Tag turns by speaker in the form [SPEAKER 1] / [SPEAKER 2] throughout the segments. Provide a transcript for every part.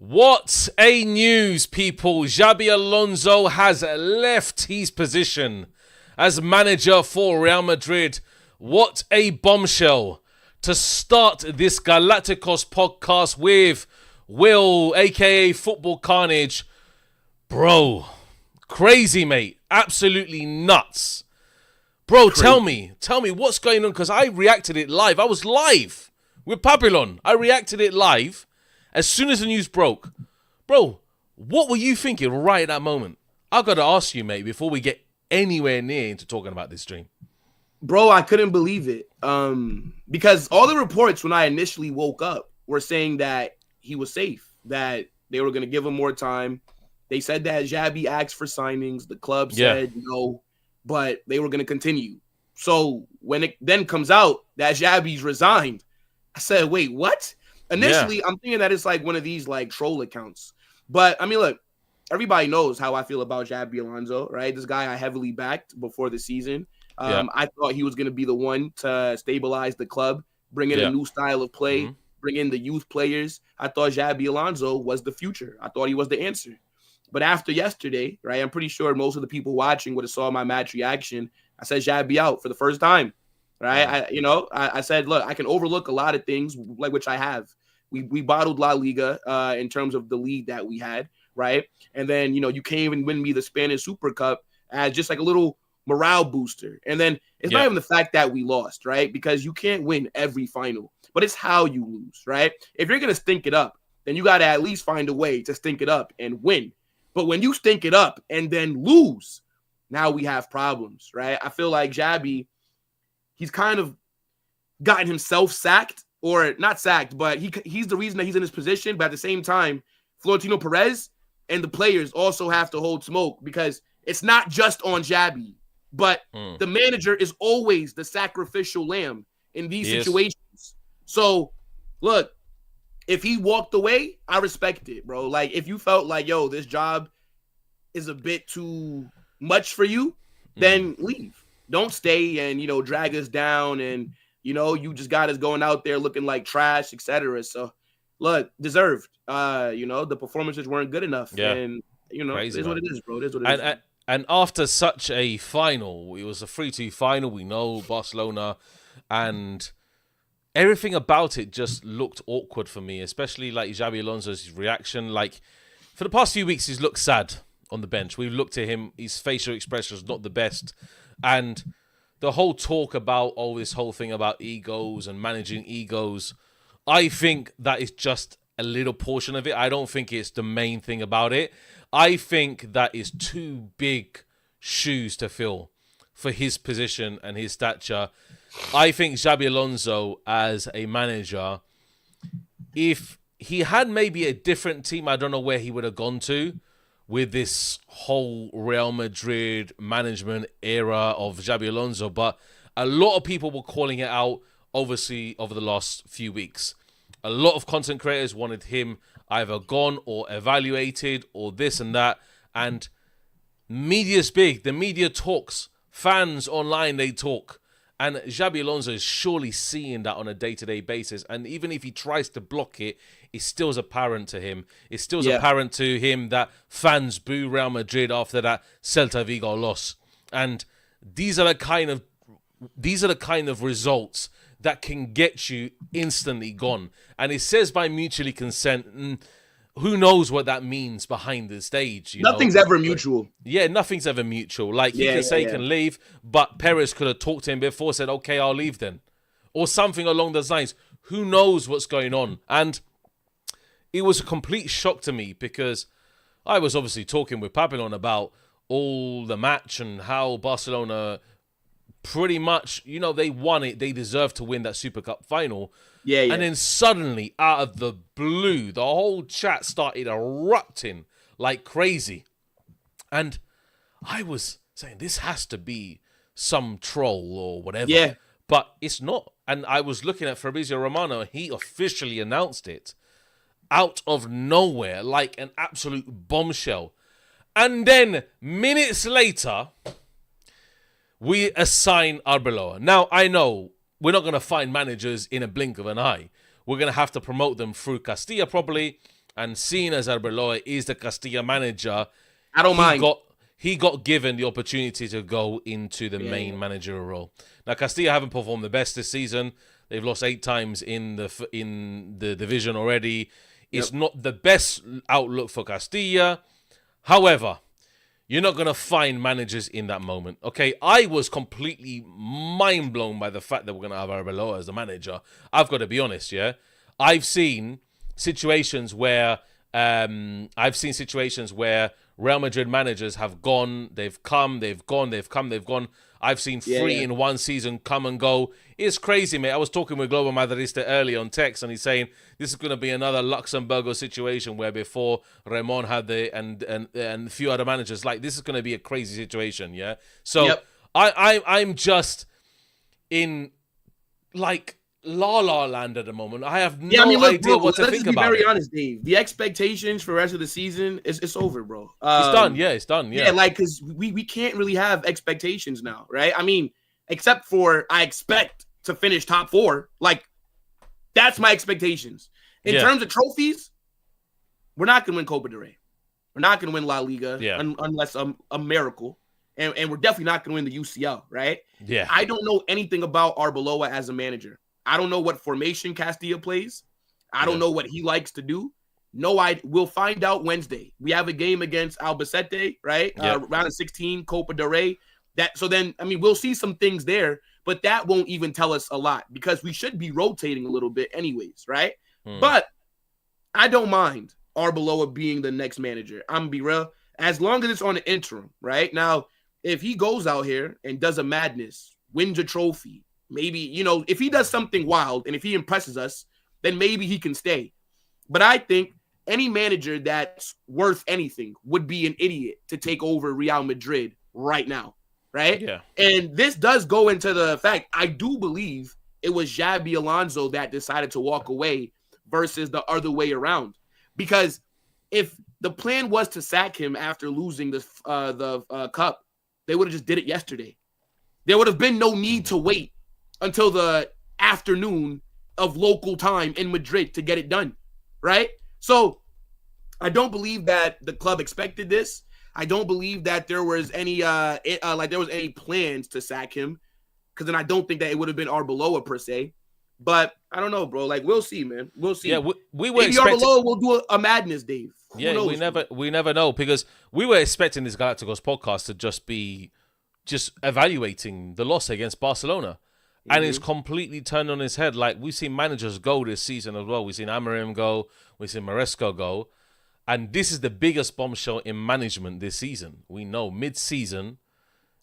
[SPEAKER 1] What a news, people. Xabi Alonso has left his position as manager for Real Madrid. What a bombshell to start this Galacticos podcast with Will, aka Football Carnage. Bro, crazy, mate. Absolutely nuts. Bro, tell me what's going on, because I reacted it live. I was live with Papillon. I reacted it live as soon as the news broke. Bro, what were you thinking right at that moment? I got to ask you, mate, before we get anywhere near into talking about this dream.
[SPEAKER 2] Bro, I couldn't believe it. Because all the reports when I initially woke up were saying that he was safe, that they were going to give him more time. They said that Xabi asked for signings. The club said no, but they were going to continue. So when it then comes out that Xabi's resigned, I said, wait, what? Initially, I'm thinking that it's like one of these like troll accounts. But I mean, look, everybody knows how I feel about Xabi Alonso, right? This guy I heavily backed before the season. I thought he was going to be the one to stabilize the club, bring in a new style of play, bring in the youth players. I thought Xabi Alonso was the future. I thought he was the answer. But after yesterday, right, I'm pretty sure most of the people watching would have saw my match reaction. I said Xabi out for the first time, right? I said, look, I can overlook a lot of things, like which I have. We bottled La Liga in terms of the lead that we had, right? And then, you can't even win me the Spanish Super Cup as just like a little morale booster. And then it's not even the fact that we lost, right? Because you can't win every final, but it's how you lose, right? If you're going to stink it up, then you got to at least find a way to stink it up and win. But when you stink it up and then lose, now we have problems, right? I feel like Xabi, he's kind of gotten himself sacked, or not sacked, but he's the reason that he's in his position. But at the same time, Florentino Perez and the players also have to hold smoke, because it's not just on Xabi, but the manager is always the sacrificial lamb in these situations. So, look, if he walked away, I respect it, bro. Like, if you felt like, yo, this job is a bit too much for you, then leave. Don't stay and, drag us down and, you just got us going out there looking like trash, etc. So, look, deserved. The performances weren't good enough. Yeah. And, crazy, it is what it is, bro. It is what it is.
[SPEAKER 1] And after such a final, it was a 3-2 final, we know, Barcelona, and everything about it just looked awkward for me, especially like Xabi Alonso's reaction. Like, for the past few weeks, he's looked sad on the bench. We've looked at him, his facial expression is not the best. And the whole talk about, this whole thing about egos and managing egos, I think that is just a little portion of it. I don't think it's the main thing about it. I think that is too big shoes to fill for his position and his stature. I think Xabi Alonso as a manager, if he had maybe a different team, I don't know where he would have gone to with this whole Real Madrid management era of Xabi Alonso. But a lot of people were calling it out, obviously, over the last few weeks. A lot of content creators wanted him either gone or evaluated or this and that. And media's big. The media talks. Fans online, they talk. And Xabi Alonso is surely seeing that on a day-to-day basis. And even if he tries to block it, it still is apparent to him. It's still apparent to him that fans boo Real Madrid after that Celta Vigo loss. And these are the kind of results that can get you instantly gone. And it says by mutually consent. Who knows what that means behind the stage?
[SPEAKER 2] Nothing's ever mutual.
[SPEAKER 1] Yeah, nothing's ever mutual. Like, he can say he can leave, but Perez could have talked to him before, said, okay, I'll leave then. Or something along those lines. Who knows what's going on? And it was a complete shock to me, because I was obviously talking with Papillon about all the match and how Barcelona pretty much, they won it. They deserved to win that Super Cup final. Yeah. And then suddenly, out of the blue, the whole chat started erupting like crazy. And I was saying, this has to be some troll or whatever. Yeah. But it's not. And I was looking at Fabrizio Romano. He officially announced it out of nowhere, like an absolute bombshell. And then, minutes later, we assign Arbeloa. Now, I know we're not going to find managers in a blink of an eye. We're going to have to promote them through Castilla probably, And seeing as Arbeloa is the Castilla manager,
[SPEAKER 2] I don't mind.
[SPEAKER 1] He got given the opportunity to go into the main managerial role. Now, Castilla haven't performed the best this season. They've lost 8 times in the division already. It's not the best outlook for Castilla. However, you're not going to find managers in that moment. Okay, I was completely mind blown by the fact that we're going to have Arbeloa as the manager. I've got to be honest, yeah. I've seen situations where Real Madrid managers have gone, they've come, they've gone, they've come, they've gone. I've seen 3 in one season come and go. It's crazy, mate. I was talking with Global Madridista earlier on text, and he's saying this is going to be another Luxembourgo situation where before Ramon had and a few other managers, like this is going to be a crazy situation, yeah? So I'm just in like La La Land at the moment. I have no idea what to think about.
[SPEAKER 2] Let's be very honest, Dave. The expectations for the rest of the season it's over, bro.
[SPEAKER 1] It's done. Yeah, it's done. Yeah,
[SPEAKER 2] like because we can't really have expectations now, right? I mean, except for I expect to finish top 4. Like that's my expectations. In terms of trophies, we're not gonna win Copa del Rey. We're not gonna win La Liga unless a miracle. And we're definitely not gonna win the UCL, right?
[SPEAKER 1] Yeah.
[SPEAKER 2] I don't know anything about Arbeloa as a manager. I don't know what formation Castilla plays. I don't know what he likes to do. We'll find out Wednesday. We have a game against Albacete, right? Round of 16, Copa del Rey. We'll see some things there, but that won't even tell us a lot because we should be rotating a little bit anyways, right? But I don't mind Arbeloa being the next manager. I'm going to be real. As long as it's on the interim, right? Now, if he goes out here and does a madness, wins a trophy, maybe, if he does something wild and if he impresses us, then maybe he can stay. But I think any manager that's worth anything would be an idiot to take over Real Madrid right now, right?
[SPEAKER 1] Yeah.
[SPEAKER 2] And this does go into the fact, I do believe it was Xabi Alonso that decided to walk away versus the other way around. Because if the plan was to sack him after losing the cup, they would have just did it yesterday. There would have been no need to wait until the afternoon of local time in Madrid to get it done, right? So I don't believe that the club expected this. I don't believe that there was any plans to sack him, because then I don't think that it would have been Arbeloa per se. But I don't know, bro. Like, we'll see, man. We'll see.
[SPEAKER 1] Yeah, we were
[SPEAKER 2] maybe
[SPEAKER 1] expecting...
[SPEAKER 2] Arbeloa will do a madness, Dave.
[SPEAKER 1] Yeah, we never know, because we were expecting this Galacticos podcast to just be evaluating the loss against Barcelona. And it's completely turned on its head. Like, we've seen managers go this season as well. We've seen Amorim go. We've seen Maresco go. And this is the biggest bombshell in management this season. We know mid-season,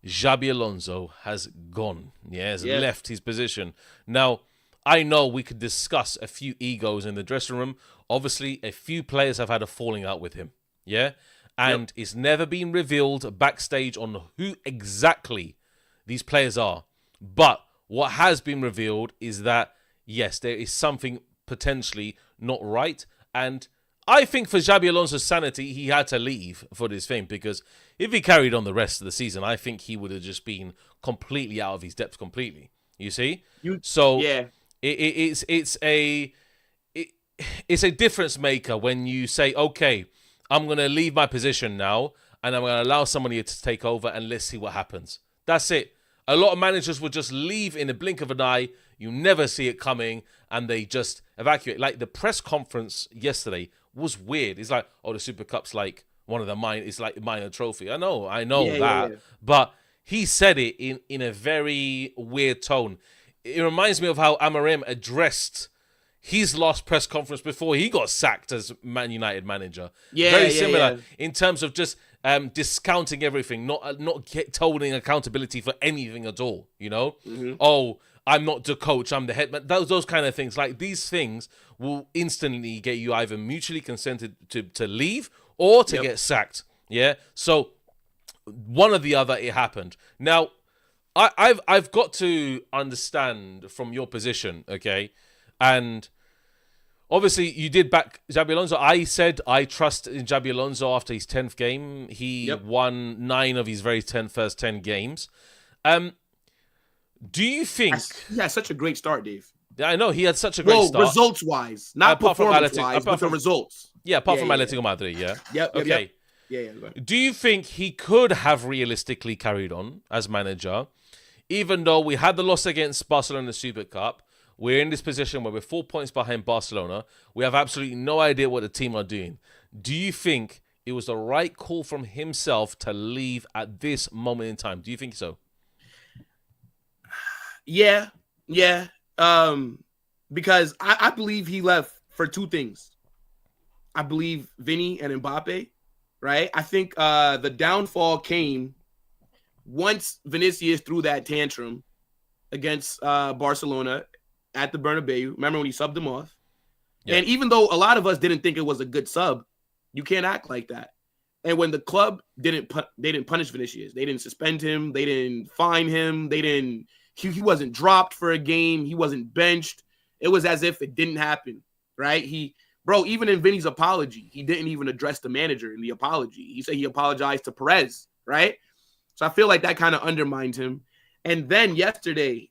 [SPEAKER 1] Xabi Alonso has gone. Has left his position. Now, I know we could discuss a few egos in the dressing room. Obviously, a few players have had a falling out with him. Yeah? And it's never been revealed backstage on who exactly these players are. But what has been revealed is that, yes, there is something potentially not right. And I think for Xabi Alonso's sanity, he had to leave for this thing, because if he carried on the rest of the season, I think he would have just been completely out of his depth completely. You see? It's a difference maker when you say, okay, I'm going to leave my position now and I'm going to allow somebody to take over and let's see what happens. That's it. A lot of managers would just leave in a blink of an eye. You never see it coming, and they just evacuate. Like, the press conference yesterday was weird. It's like, oh, the Super Cup's like one of the it's like a minor trophy. I know that. But he said it in a very weird tone. It reminds me of how Amorim addressed his last press conference before he got sacked as Man United manager. Very similar in terms of just discounting everything, not holding accountability for anything at all. Oh, I'm not the coach, I'm the head man. Those kind of things. Like, these things will instantly get you either mutually consented to leave or to get sacked. Yeah. So one or the other, it happened. Now, I've got to understand from your position, okay, and obviously, you did back Xabi Alonso. I said I trust in Xabi Alonso after his 10th game. He won 9 of his very first 10 games. Do you think...
[SPEAKER 2] He had such a great start, Dave.
[SPEAKER 1] I know, he had such a great start.
[SPEAKER 2] Results-wise. Not performance-wise, but the results.
[SPEAKER 1] Yeah, apart from Atletico Madrid, yeah.
[SPEAKER 2] Yep.
[SPEAKER 1] Okay.
[SPEAKER 2] Yeah.
[SPEAKER 1] Do you think he could have realistically carried on as manager, even though we had the loss against Barcelona in the Super Cup? We're in this position where we're 4 points behind Barcelona. We have absolutely no idea what the team are doing. Do you think it was the right call from himself to leave at this moment in time? Do you think so?
[SPEAKER 2] Yeah. Because I believe he left for two things. I believe Vinny and Mbappe, right? I think the downfall came once Vinicius threw that tantrum against Barcelona at the Bernabéu. Remember when he subbed him off? Yeah. And even though a lot of us didn't think it was a good sub, you can't act like that. And when the club they didn't punish Vinicius. They didn't suspend him. They didn't fine him. He wasn't dropped for a game. He wasn't benched. It was as if it didn't happen, right? Even in Vinny's apology, he didn't even address the manager in the apology. He said he apologized to Perez, right? So I feel like that kind of undermined him. And then yesterday,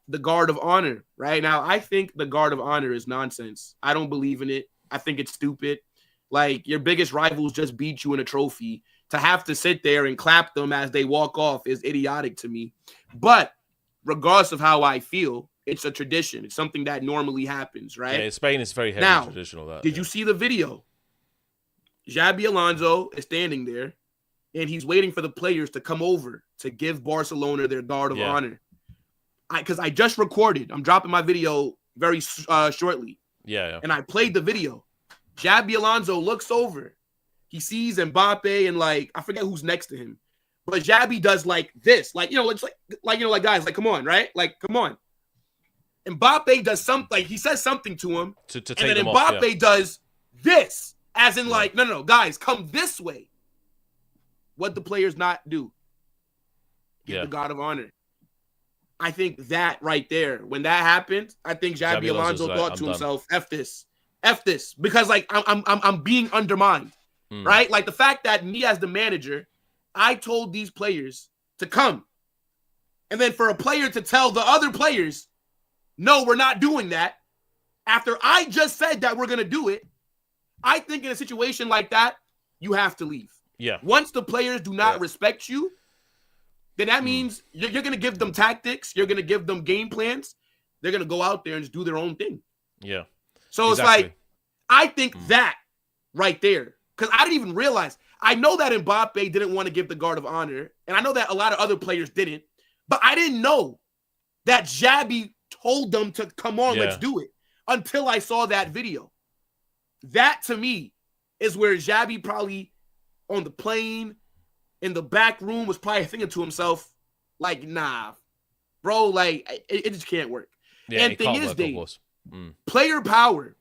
[SPEAKER 2] the guard of honor, right? Now, I think the guard of honor is nonsense. I don't believe in it. I think it's stupid. Like, your biggest rivals just beat you in a trophy. To have to sit there and clap them as they walk off is idiotic to me. But regardless of how I feel, it's a tradition. It's something that normally happens, right?
[SPEAKER 1] Yeah, Spain is very heavy traditional.
[SPEAKER 2] Did you see the video? Xabi Alonso is standing there, and he's waiting for the players to come over to give Barcelona their guard of honor. Because I just recorded. I'm dropping my video very shortly.
[SPEAKER 1] Yeah.
[SPEAKER 2] And I played the video. Xabi Alonso looks over. He sees Mbappe and, like, I forget who's next to him. But Xabi does like this. Like, it's like guys, like, come on, right? Like, come on. Mbappe does something. He says something to him.
[SPEAKER 1] To take
[SPEAKER 2] and then
[SPEAKER 1] them
[SPEAKER 2] Mbappe
[SPEAKER 1] off,
[SPEAKER 2] does this. As in, like, no, guys, come this way. What the players not do? Give the God of honor. I think that right there, when that happened, I think Xabi Alonso thought to himself, F this. Because, like, I'm being undermined, right? Like, the fact that me as the manager, I told these players to come. And then for a player to tell the other players, no, we're not doing that, after I just said that we're going to do it, I think in a situation like that, you have to leave.
[SPEAKER 1] Yeah.
[SPEAKER 2] Once the players do not respect you, then that means you're going to give them tactics. You're going to give them game plans. They're going to go out there and just do their own thing.
[SPEAKER 1] Yeah.
[SPEAKER 2] So it's like, I think that right there, because I didn't even realize. I know that Mbappe didn't want to give the guard of honor, and I know that a lot of other players didn't, but I didn't know that Xabi told them to come on, let's do it, until I saw that video. That, to me, is where Xabi probably on the plane, in the back room, was probably thinking to himself, like, nah, bro, like, it just can't work.
[SPEAKER 1] Yeah,
[SPEAKER 2] and thing is, Dave, player power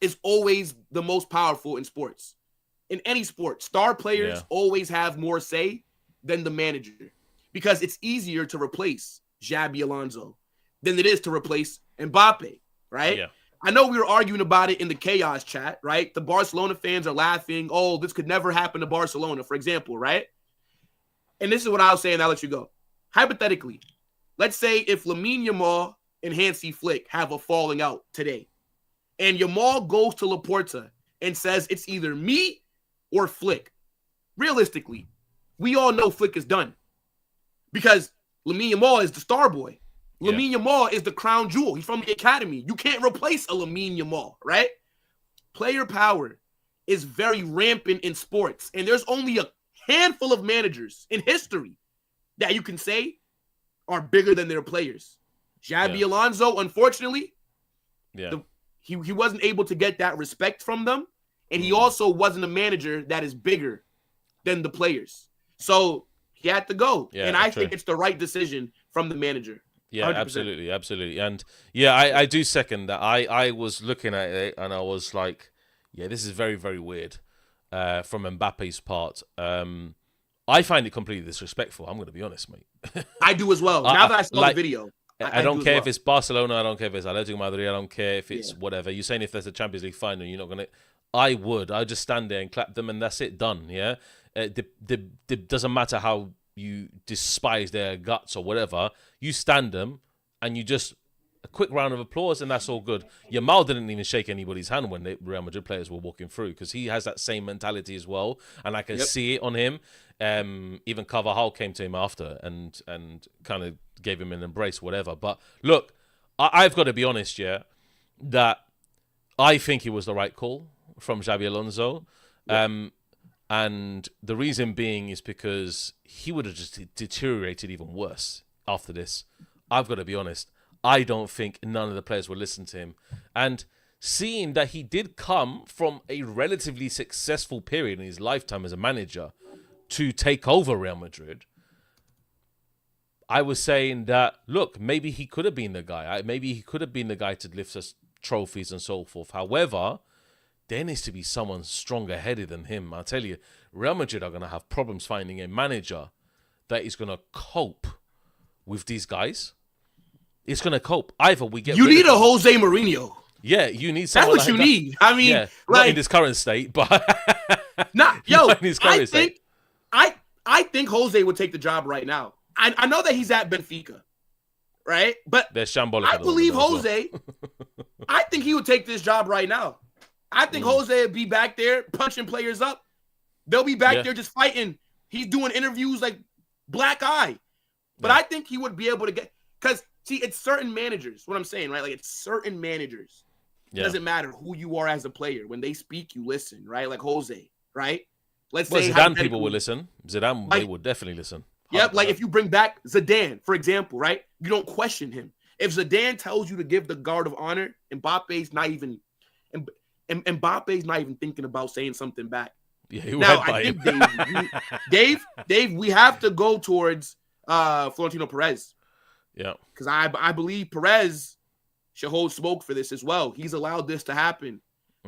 [SPEAKER 2] is always the most powerful in sports. In any sport, star players always have more say than the manager, because it's easier to replace Xabi Alonso than it is to replace Mbappe, right?
[SPEAKER 1] Yeah.
[SPEAKER 2] I know we were arguing about it in the chaos chat, right? The Barcelona fans are laughing. Oh, this could never happen to Barcelona, for example, right? And this is what I was saying. I'll let you go. Hypothetically, let's say if Lamine Yamal and Hansi Flick have a falling out today, and Yamal goes to Laporta and says it's either me or Flick. Realistically, we all know Flick is done, because Lamine Yamal is the star boy. Lamine Yamal is the crown jewel. He's from the academy. You can't replace a Lamine Yamal, right? Player power is very rampant in sports, and there's only a handful of managers in history that you can say are bigger than their players. Xabi Alonso, unfortunately, he wasn't able to get that respect from them, and he also wasn't a manager that is bigger than the players. So he had to go, and I think it's the right decision from the manager.
[SPEAKER 1] Yeah, 100%. Absolutely. And I do second that. I was looking at it and I was like, this is very, very weird from Mbappe's part. I find it completely disrespectful. I'm going to be honest, mate.
[SPEAKER 2] I do as well. Now that I saw the video.
[SPEAKER 1] I don't care if it's Barcelona. I don't care if it's Atletico Madrid. I don't care if it's whatever. You're saying if there's a Champions League final, you're not going to... I would. I'd just stand there and clap them and that's it. Done, yeah? It doesn't matter how you despise their guts or whatever. You stand them and you just a quick round of applause, and that's all good. Yamal didn't even shake anybody's hand when the Real Madrid players were walking through because he has that same mentality as well, and I can see it on him. Even Carvajal came to him after and kind of gave him an embrace, whatever. But look, I've got to be honest, that I think it was the right call from Xabi Alonso. And the reason being is because he would have just deteriorated even worse after this. I've got to be honest. I don't think none of the players would listen to him. And seeing that he did come from a relatively successful period in his lifetime as a manager to take over Real Madrid, I was saying that, look, maybe he could have been the guy. Maybe he could have been the guy to lift us trophies and so forth. However, there needs to be someone stronger headed than him. I'll tell you, Real Madrid are going to have problems finding a manager that is going to cope with these guys. It's going to cope. Either we get
[SPEAKER 2] you need a Jose Mourinho.
[SPEAKER 1] Yeah, you need someone.
[SPEAKER 2] That's what you need. I mean, like,
[SPEAKER 1] not in this current state, but
[SPEAKER 2] not in
[SPEAKER 1] his current state.
[SPEAKER 2] I think Jose would take the job right now. I know that he's at Benfica, right? But
[SPEAKER 1] they're shambolic.
[SPEAKER 2] I believe Jose. I think he would take this job right now. I think Jose would be back there punching players up. They'll be back there just fighting. He's doing interviews like black eye. But I think he would be able to get, because see, it's certain managers. What I'm saying, right? Like, it's certain managers. It doesn't matter who you are as a player. When they speak, you listen, right? Like Jose, right? Let's say
[SPEAKER 1] Zidane people will listen. Zidane, they would definitely listen. 100%.
[SPEAKER 2] Yep, like if you bring back Zidane, for example, right? You don't question him. If Zidane tells you to give the guard of honor, Mbappe's not even thinking about saying something back.
[SPEAKER 1] Yeah,
[SPEAKER 2] now I think Dave, we have to go towards Florentino Perez.
[SPEAKER 1] Yeah,
[SPEAKER 2] because I believe Perez should hold smoke for this as well. He's allowed this to happen.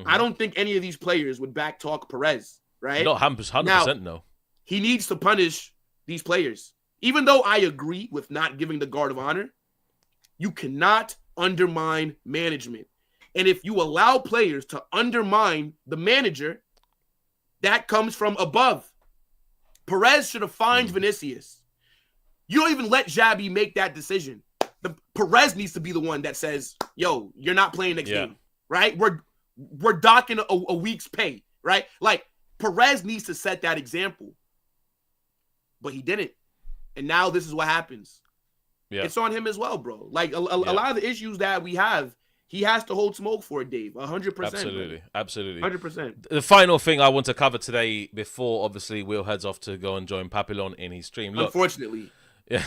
[SPEAKER 2] I don't think any of these players would backtalk Perez, right?
[SPEAKER 1] No, 100% no.
[SPEAKER 2] He needs to punish these players. Even though I agree with not giving the guard of honor, you cannot undermine management. And if you allow players to undermine the manager, that comes from above. Perez should have fined Vinicius. You don't even let Xabi make that decision. Perez needs to be the one that says, yo, you're not playing next game, right? We're docking a week's pay, right? Like, Perez needs to set that example. But he didn't. And now this is what happens. Yeah. It's on him as well, bro. Like, a lot of the issues that we have, he has to hold smoke for it, Dave. 100%.
[SPEAKER 1] Absolutely. Absolutely.
[SPEAKER 2] 100%.
[SPEAKER 1] The final thing I want to cover today, before obviously Will heads off to go and join Papillon in his stream. Look,
[SPEAKER 2] unfortunately.
[SPEAKER 1] Yeah.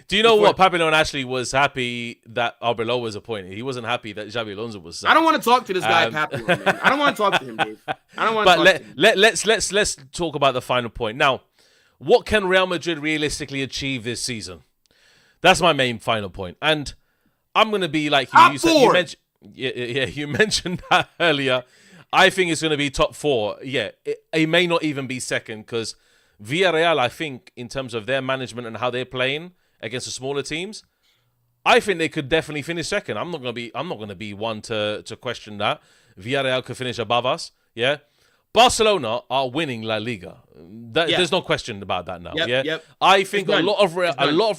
[SPEAKER 1] Do you know what? Papillon actually was happy that Arbeloa was appointed. He wasn't happy that Xabi Alonso was.
[SPEAKER 2] I don't want to talk to this guy, Papillon, man. I don't want to talk to him, Dave. I don't want to talk to him.
[SPEAKER 1] Let's talk about the final point. Now, what can Real Madrid realistically achieve this season? That's my main final point. And I'm going to be like you mentioned that earlier. I think it's going to be top 4. Yeah, it may not even be second, because Villarreal, I think, in terms of their management and how they're playing against the smaller teams, I think they could definitely finish second. I'm not going to be one to question that. Villarreal could finish above us. Yeah. Barcelona are winning La Liga. There's no question about that now.
[SPEAKER 2] Yep.
[SPEAKER 1] I think a lot of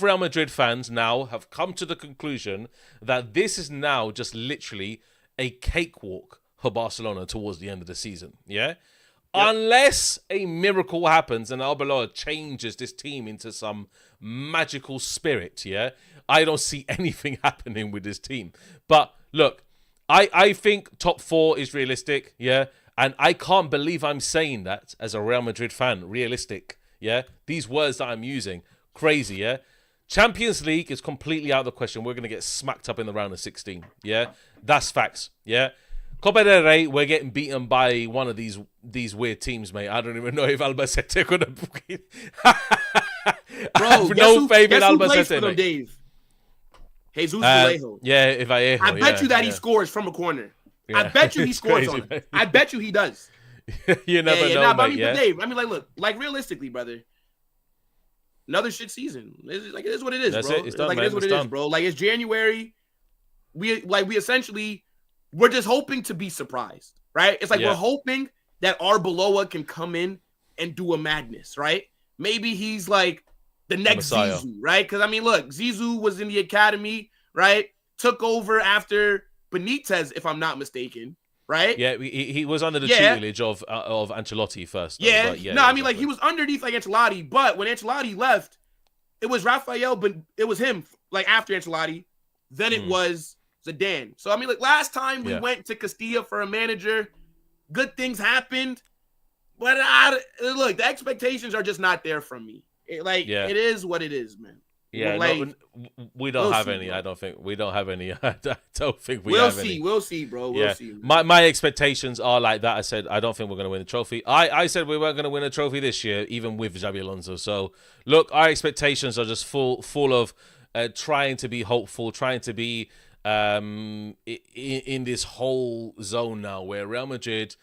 [SPEAKER 1] Real Madrid fans now have come to the conclusion that this is now just literally a cakewalk for Barcelona towards the end of the season. Yeah. Unless a miracle happens and Arbeloa changes this team into some magical spirit, I don't see anything happening with this team. But look, I think top 4 is realistic, and I can't believe I'm saying that as a Real Madrid fan. Realistic, these words that I'm using, crazy, Champions League is completely out of the question. We're going to get smacked up in the round of 16, that's facts, Copa del Rey, we're getting beaten by one of these weird teams, mate. I don't even know if Albacete could have.
[SPEAKER 2] Bro,
[SPEAKER 1] I have no faith in
[SPEAKER 2] Albacete, mate. Dave? Jesus Vallejo.
[SPEAKER 1] I
[SPEAKER 2] bet you that he scores from a corner. I bet you he scores on it. I bet you he does.
[SPEAKER 1] You never know, mate.
[SPEAKER 2] But Dave, I mean, like, look, like, realistically, brother, another shit season. It is what it is,
[SPEAKER 1] That's
[SPEAKER 2] bro.
[SPEAKER 1] It. It's done,
[SPEAKER 2] like,
[SPEAKER 1] man.
[SPEAKER 2] It is what it is, bro. Like, it's January. We essentially, we're just hoping to be surprised, right? It's like we're hoping that Arbeloa can come in and do a madness, right? Maybe he's like the next Zizou, right? Because, I mean, look, Zizou was in the academy right? Took over after Benitez, if I'm not mistaken, right?
[SPEAKER 1] Yeah, he was under the tutelage of Ancelotti first. Though,
[SPEAKER 2] yeah.
[SPEAKER 1] but yeah.
[SPEAKER 2] No, I mean,
[SPEAKER 1] exactly.
[SPEAKER 2] like, he was underneath, like, Ancelotti, but when Ancelotti left, it was Raphael, but it was him, like, after Ancelotti. Then it was Zidane. So, I mean, like, last time we went to Castilla for a manager, good things happened. But look, the expectations are just not there from me. It is what it is, man.
[SPEAKER 1] Yeah,
[SPEAKER 2] like,
[SPEAKER 1] we don't have any. Bro. I don't think we don't have any. I don't think we
[SPEAKER 2] have
[SPEAKER 1] any.
[SPEAKER 2] We'll see, bro. We'll see.
[SPEAKER 1] My expectations are like that. I said I don't think we're going to win the trophy. I said we weren't going to win a trophy this year, even with Xabi Alonso. So look, our expectations are just full of trying to be hopeful, trying to be in this whole zone now where Real Madrid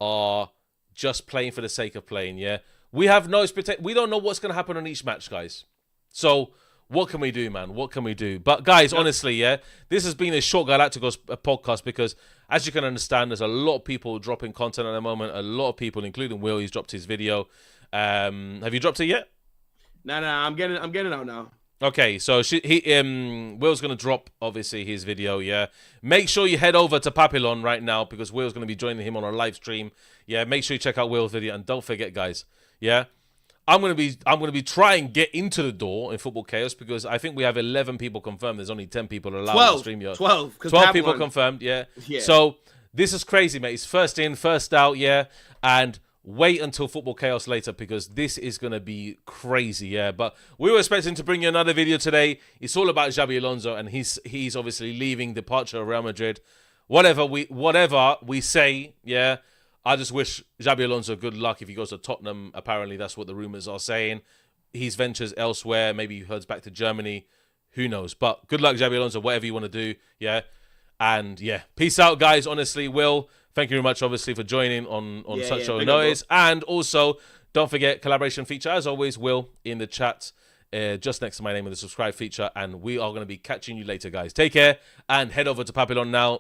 [SPEAKER 1] are just playing for the sake of playing. Yeah, we have no expectation. We don't know what's going to happen on each match, guys. So what can we do, man? What can we do? But guys, honestly, this has been a short Galacticos podcast because, as you can understand, there's a lot of people dropping content at the moment. A lot of people, including Will, he's dropped his video. Have you dropped it yet?
[SPEAKER 2] No, I'm getting out now.
[SPEAKER 1] Okay, so Will's gonna drop obviously his video. Yeah, make sure you head over to Papillon right now because Will's gonna be joining him on a live stream. Yeah, make sure you check out Will's video and don't forget, guys. Yeah. I'm gonna be trying to get into the door in Football Chaos because I think we have 11 people confirmed. There's only 10 people allowed
[SPEAKER 2] 12,
[SPEAKER 1] to stream here.
[SPEAKER 2] 12
[SPEAKER 1] people confirmed. Yeah. So this is crazy, mate. It's first in, first out. Yeah, and wait until Football Chaos later because this is gonna be crazy. Yeah, but we were expecting to bring you another video today. It's all about Xabi Alonso and he's obviously leaving, departure of Real Madrid. Whatever we say, yeah. I just wish Xabi Alonso good luck if he goes to Tottenham. Apparently, that's what the rumors are saying. His ventures elsewhere. Maybe he heads back to Germany. Who knows? But good luck, Xabi Alonso, whatever you want to do. Yeah. And yeah, peace out, guys. Honestly, Will, thank you very much, obviously, for joining on such short notice. And also, don't forget, collaboration feature, as always, Will, in the chat, just next to my name in the subscribe feature. And we are going to be catching you later, guys. Take care and head over to Papillon now.